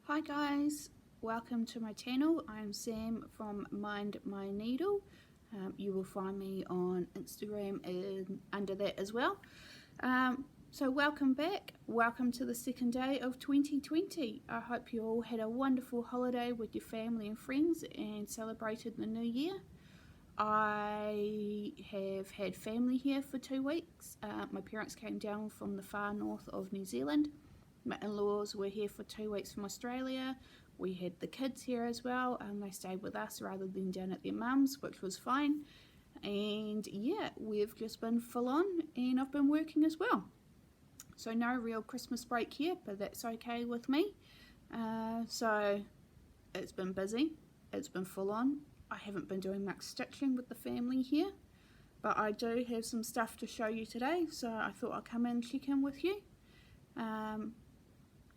Hi guys, welcome to my channel. I'm Sam from Mind My Needle. You will find me on Instagram and under that as well. So welcome back, welcome to the second day of 2020. I hope you all had a wonderful holiday with your family and friends and celebrated the new year. I have had family here for 2 weeks. My parents came down from the far north of New Zealand. My in-laws were here for 2 weeks from Australia. We had the kids here as well, and they stayed with us rather than down at their mum's, which was fine. And yeah, we've just been full on, and I've been working as well. So no real Christmas break here, but that's okay with me. So it's been busy, it's been full on. I haven't been doing much stitching with the family here, but I do have some stuff to show you today, so I thought I'd come in and check in with you.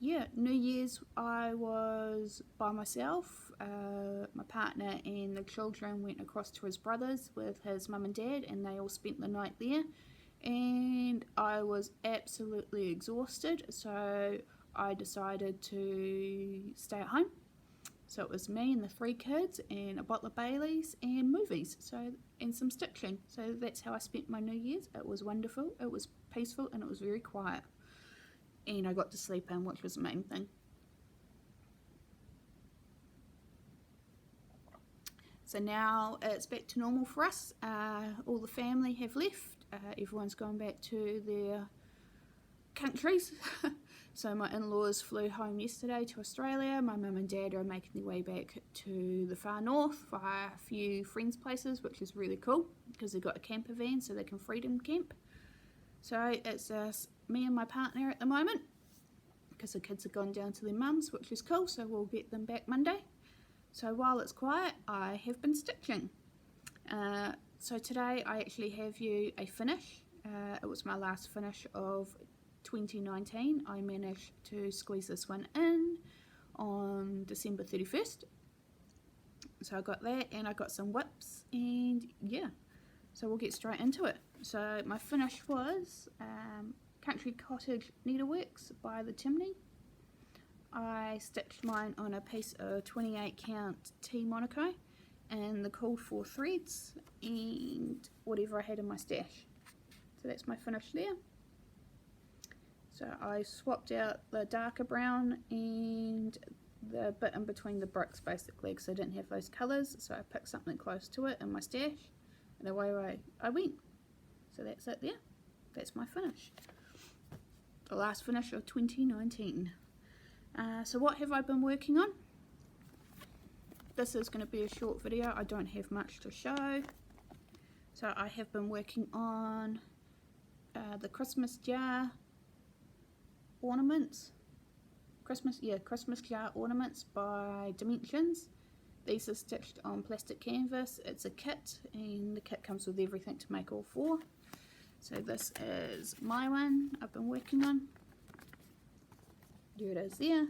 Yeah, New Year's I was by myself. My partner and the children went across to his brother's with his mum and dad, and they all spent the night there, and I was absolutely exhausted, so I decided to stay at home. So it was me and the 3 kids and a bottle of Baileys and movies, and some stitching. So that's how I spent my New Year's. It was wonderful, it was peaceful, and it was very quiet. And I got to sleep in, which was the main thing. So now it's back to normal for us. All the family have left. Everyone's gone back to their countries. So my in-laws flew home yesterday to Australia. My mum and dad are making their way back to the far north for a few friends' places, which is really cool because they've got a camper van so they can freedom camp. So it's me and my partner at the moment because the kids have gone down to their mums, which is cool, so we'll get them back Monday. So while it's quiet, I have been stitching. So today I actually have you a finish. It was my last finish of 2019. I managed to squeeze this one in on December 31st. So I got that, and I got some whips, and yeah, so we'll get straight into it. So my finish was Country Cottage Needleworks by the Chimney. I stitched mine on a piece of 28 count T Monaco and the called for threads and whatever I had in my stash. So that's my finish there. So I swapped out the darker brown and the bit in between the bricks basically because I didn't have those colours, so I picked something close to it in my stash and away I went. So that's it there. That's my finish. The last finish of 2019. So what have I been working on? This is going to be a short video. I don't have much to show. So I have been working on the Christmas jar ornaments. Christmas jar ornaments by Dimensions. These are stitched on plastic canvas. It's a kit, and the kit comes with everything to make all 4. So this is my one I've been working on. There it is there.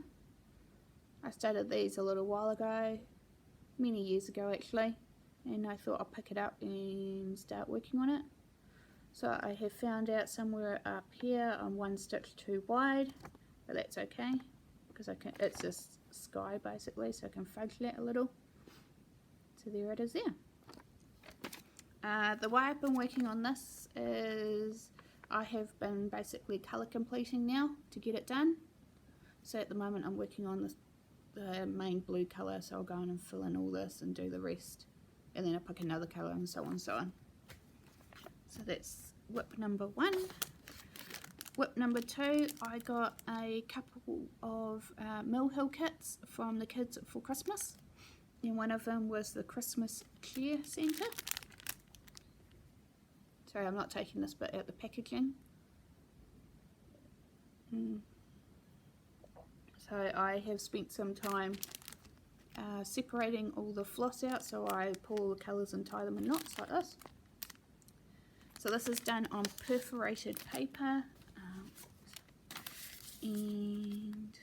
I started these a little while ago, many years ago actually, and I thought I'd pick it up and start working on it. So I have found out somewhere up here I'm 1 stitch too wide, but that's okay because it's just sky basically, so I can fudge that a little. So there it is there. The way I've been working on this is I have been basically colour completing now to get it done. So at the moment I'm working on the main blue colour, so I'll go in and fill in all this and do the rest, and then I'll pick another colour and so on and so on. So that's whip number 1. Whip number 2, I got a couple of Mill Hill kits from the kids for Christmas, and one of them was the Christmas Cheer Centre. Sorry, I'm not taking this bit out the packaging. So I have spent some time separating all the floss out, so I pull all the colours and tie them in knots like this. So this is done on perforated paper, and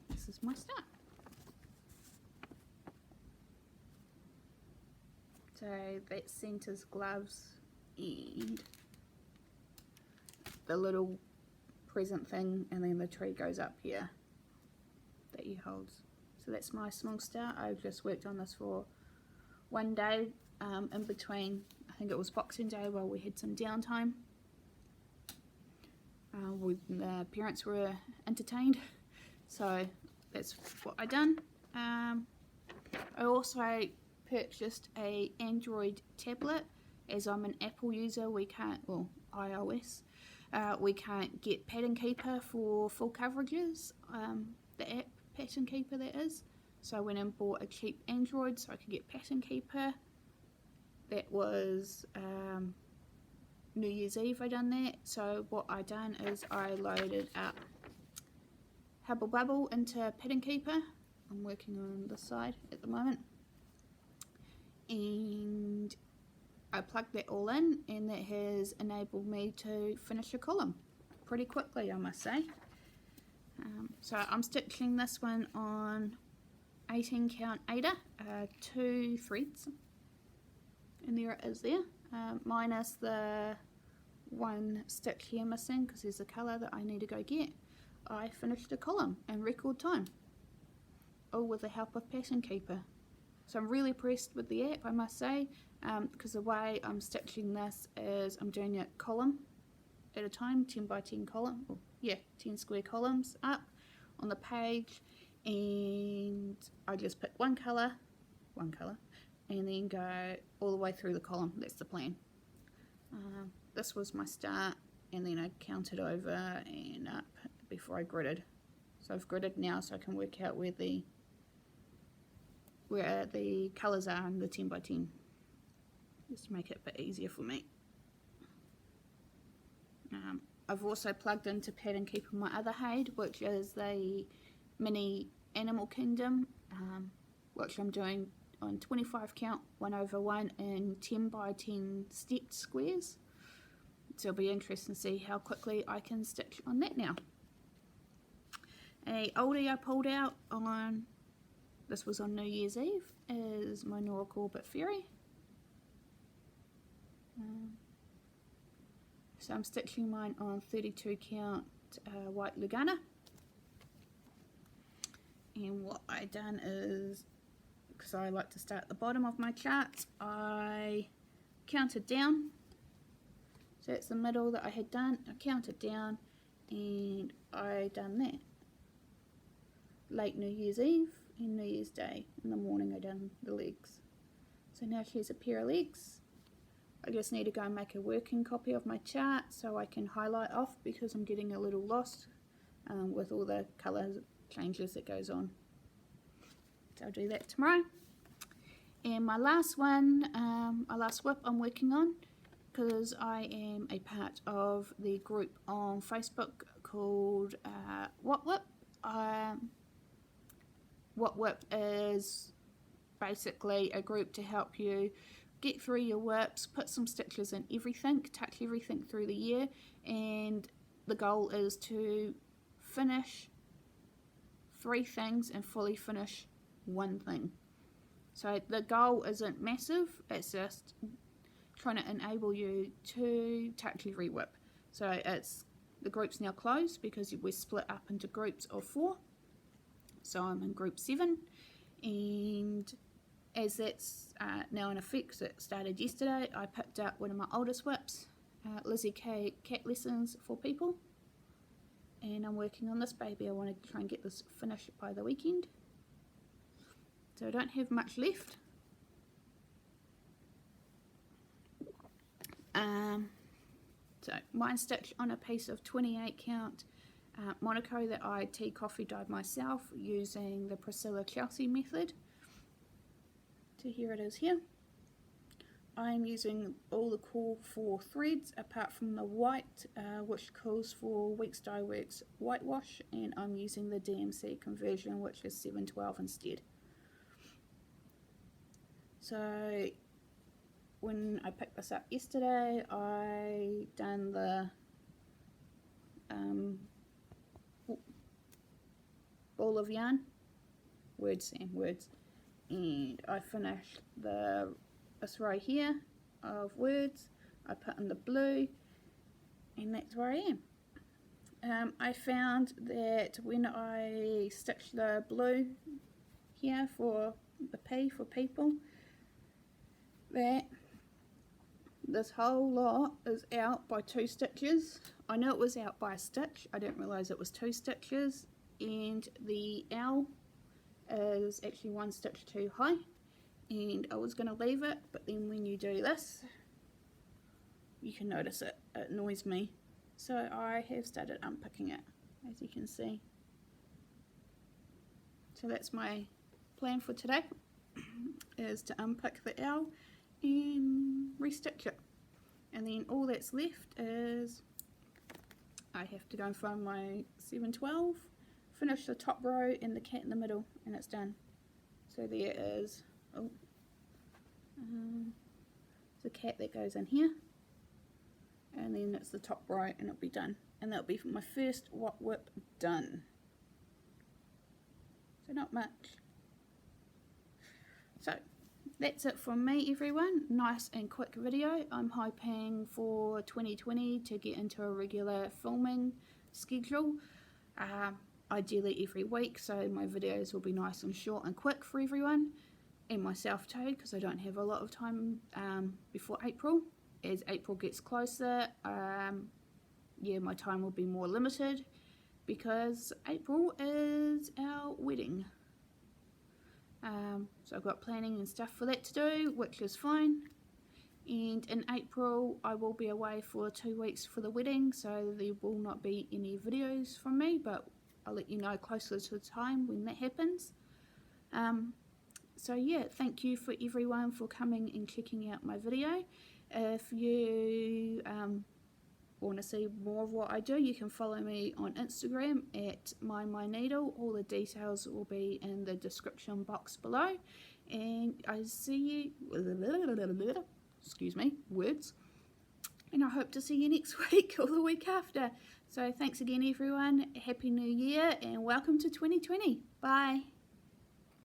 this is my start. So that centres gloves and the little present thing, and then the tree goes up here that he holds. So that's my small start. I've just worked on this for one day in between, I think it was Boxing Day, while we had some downtime. The parents were entertained, so that's what I done. I also purchased a Android tablet. As I'm an Apple user, we can't, well, iOS, we can't get Pattern Keeper for full coverages, the app Pattern Keeper that is. So I went and bought a cheap Android so I could get Pattern Keeper. That was New Year's Eve I done that. So what I done is I loaded up Hubble Bubble into Pattern Keeper. I'm working on this side at the moment. And I plugged that all in, and that has enabled me to finish a column pretty quickly, I must say. So I'm stitching this one on 18 count Aida, 2 threads, and there it is there, minus the one stitch here missing because there's a colour that I need to go get. I finished a column in record time, all with the help of Pattern Keeper. So I'm really impressed with the app, I must say, because the way I'm stitching this is I'm doing it column at a time, 10 by 10 column, 10 square columns up on the page, and I just pick one colour, and then go all the way through the column. That's the plan. This was my start, and then I counted over and up before I gridded. So I've gridded now so I can work out where the colours are in the 10 by 10, just to make it a bit easier for me. I've also plugged into Pattern Keeper my other HAID, which is the mini Animal Kingdom, which I'm doing on 25 count 1/1 in 10 by 10 stepped squares. So it'll be interesting to see how quickly I can stitch on that now. A oldie I pulled out on, this was on New Year's Eve, is my Norfolk Orbit Fairy. So I'm stitching mine on 32 count white Lugana. And what I done is, because I like to start at the bottom of my charts, I counted down. So that's the middle that I had done. I counted down and I done that. Late New Year's Eve and New Year's Day. In the morning I done the legs. So now here's a pair of legs. I just need to go and make a working copy of my chart so I can highlight off, because I'm getting a little lost with all the colour changes that goes on. So I'll do that tomorrow. And my last one, my last whip I'm working on, because I am a part of the group on Facebook called What Whip. What Whip is basically a group to help you get through your whips, put some stitches in everything, touch everything through the year, and the goal is to finish 3 things and fully finish 1 thing. So the goal isn't massive, it's just trying to enable you to touch every whip. So the group's now closed because we're split up into groups of 4. So I'm in group 7, and as that's now in effect, because it started yesterday, I picked up one of my oldest whips, Lizzie K Cat Lessons for People, and I'm working on this baby. I want to try and get this finished by the weekend. So I don't have much left. So mine stitched on a piece of 28 count Monaco that I tea coffee dyed myself using the Priscilla Chelsea method. So here it is here. I'm using all the core 4 threads apart from the white, which calls for Weeks Dye Works whitewash, and I'm using the DMC conversion, which is 712 instead. So when I picked this up yesterday, I done the ball of yarn, words, and I finished this row here of words. I put in the blue, and that's where I am. I found that when I stitch the blue here for the P for people, that this whole lot is out by 2 stitches. I knew it was out by a stitch, I didn't realise it was 2 stitches, and the L is actually 1 stitch too high, and I was going to leave it, but then when you do this you can notice it annoys me, so I have started unpicking it, as you can see. So that's my plan for today, is to unpick the L and restitch it, and then all that's left is I have to go and find my 712, finish the top row and the cat in the middle, and it's done. So there is the cat that goes in here, and then it's the top row and it'll be done, and that'll be my first what whip done. So not much. So that's it from me, everyone. Nice and quick video. I'm hoping for 2020 to get into a regular filming schedule, ideally every week, so my videos will be nice and short and quick for everyone, and myself too, because I don't have a lot of time before April. As April gets closer, yeah, my time will be more limited, because April is our wedding. So I've got planning and stuff for that to do, which is fine. And in April I will be away for 2 weeks for the wedding, so there will not be any videos from me, but I'll let you know closer to the time when that happens. So yeah, thank you for everyone for coming and checking out my video. If you want to see more of what I do, you can follow me on Instagram at MyNeedle. All the details will be in the description box below, and I see you, excuse me, words, and I hope to see you next week or the week after. So thanks again everyone, Happy New Year and welcome to 2020. Bye.